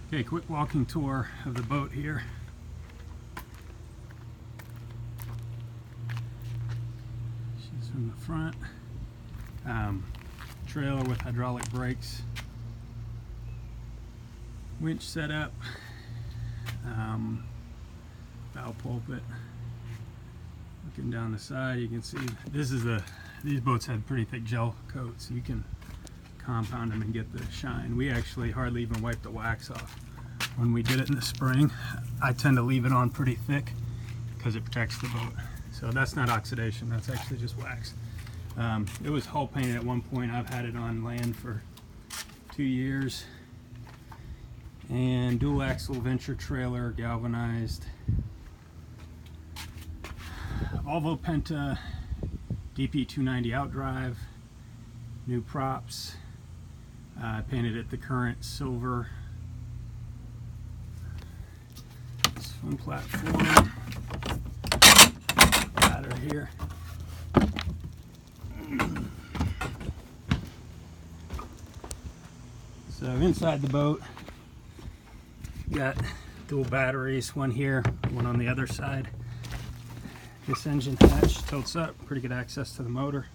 Okay, quick walking tour of the boat here. She's from the front. Trailer with hydraulic brakes. Winch setup. Bow pulpit. Looking down the side, you can see these boats had pretty thick gel coats, so you can compound them and get the shine. We actually hardly even wipe the wax off when we did it in the spring. I tend to leave it on pretty thick because it protects the boat. So that's not oxidation, that's actually just wax. It was hull painted at one point. I've had it on land for 2 years. And dual axle Venture trailer, galvanized. Volvo Penta DP290 outdrive. New props. I painted it the current silver. Swim platform. Ladder here. So inside the boat, got dual batteries, one here, one on the other side. This engine hatch tilts up, pretty good access to the motor.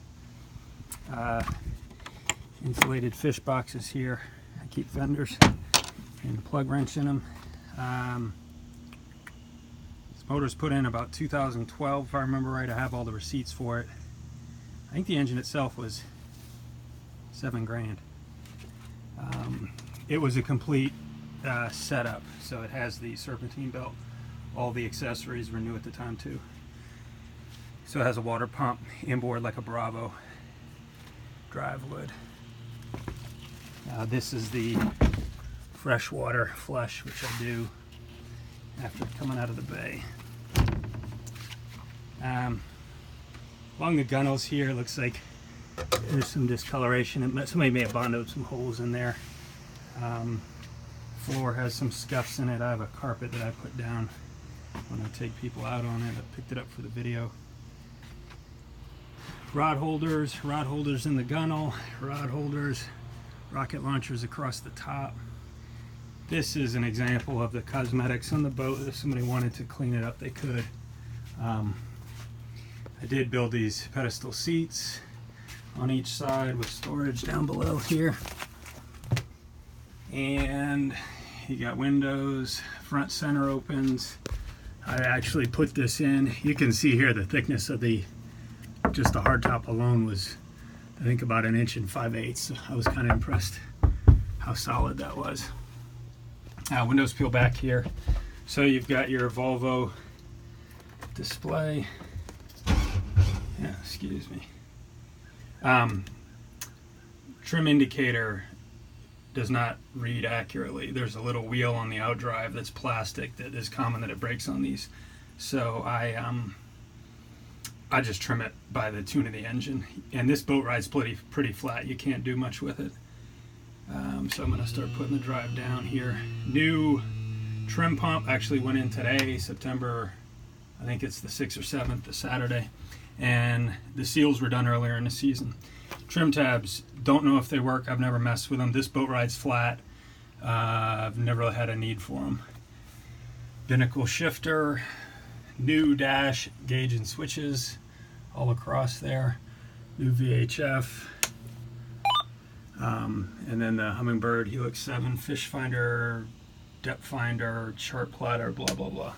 Insulated fish boxes here. I keep fenders and a plug wrench in them. This motor's put in about 2012, if I remember right. I have all the receipts for it. I think the engine itself was $7 grand. It was a complete setup, so it has the serpentine belt. All the accessories were new at the time too. So it has a water pump inboard like a Bravo. Drive wood. This is the freshwater flush, which I do after coming out of the bay. Along the gunnels here, it looks like there's some discoloration. Somebody may have bonded some holes in there. Floor has some scuffs in it. I have a carpet that I put down when I take people out on it. I picked it up for the video. Rod holders in the gunnel, rod holders, rocket launchers across the top. This is an example of the cosmetics on the boat. If somebody wanted to clean it up, they could. I did build these pedestal seats on each side with storage down below here. And you got windows, front center opens. I actually put this in. You can see here the thickness of just the hardtop alone was, I think, about 1 5/8 inches. I was kind of impressed how solid that was. Windows peel back here. So you've got your Volvo display. Yeah, excuse me. Trim indicator does not read accurately. There's a little wheel on the outdrive that's plastic that is common that it breaks on these. So I just trim it by the tune of the engine. And this boat rides pretty flat. You can't do much with it. So I'm going to start putting the drive down here. New trim pump actually went in today, September, I think it's the 6th or 7th, the Saturday. And the seals were done earlier in the season. Trim tabs, don't know if they work. I've never messed with them. This boat rides flat. I've never really had a need for them. Binnacle shifter, new dash gauge and switches all across there. New VHF. And then the Humminbird Helix 7 fish finder, depth finder, chart plotter, blah blah blah.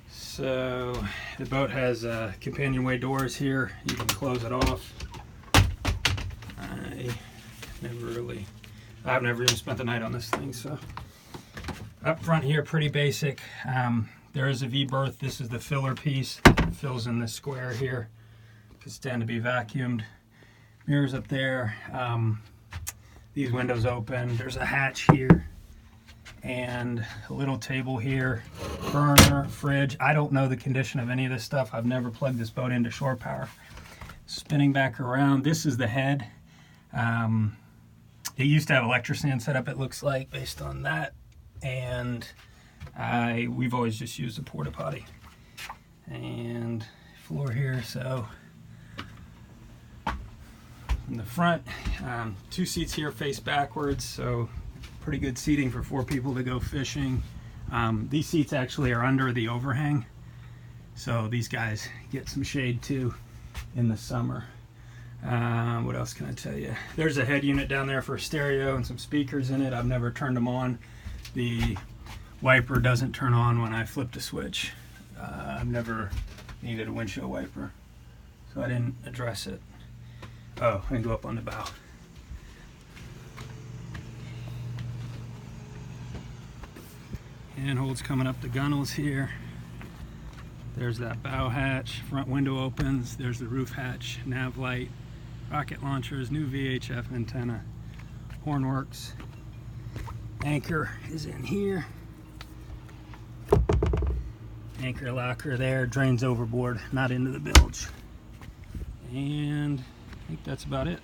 So the boat has companionway doors here. You can close it off. I've never even spent the night on this thing. So up front here, pretty basic. There is a V-berth. This is the filler piece. It fills in this square here. Could stand to be vacuumed. Mirrors up there. These windows open. There's a hatch here. And a little table here. Burner, fridge. I don't know the condition of any of this stuff. I've never plugged this boat into shore power. Spinning back around. This is the head. It used to have electrosand set up, it looks like, based on that. And we've always just used a porta potty. And floor here, so in the front, 2 seats here face backwards, so Pretty good seating for 4 people to go fishing. These seats actually are under the overhang, so these guys get some shade too in the summer. What else can I tell you? There's a head unit down there for a stereo and some speakers in it. I've never turned them on. The wiper doesn't turn on when I flip the switch. I've never needed a windshield wiper, so I didn't address it. Oh, I can go up on the bow. Handholds coming up the gunnels here. There's that bow hatch, front window opens, there's the roof hatch, nav light, rocket launchers, new VHF antenna, hornworks. Anchor is in here. Anchor locker there, drains overboard, not into the bilge. And I think that's about it.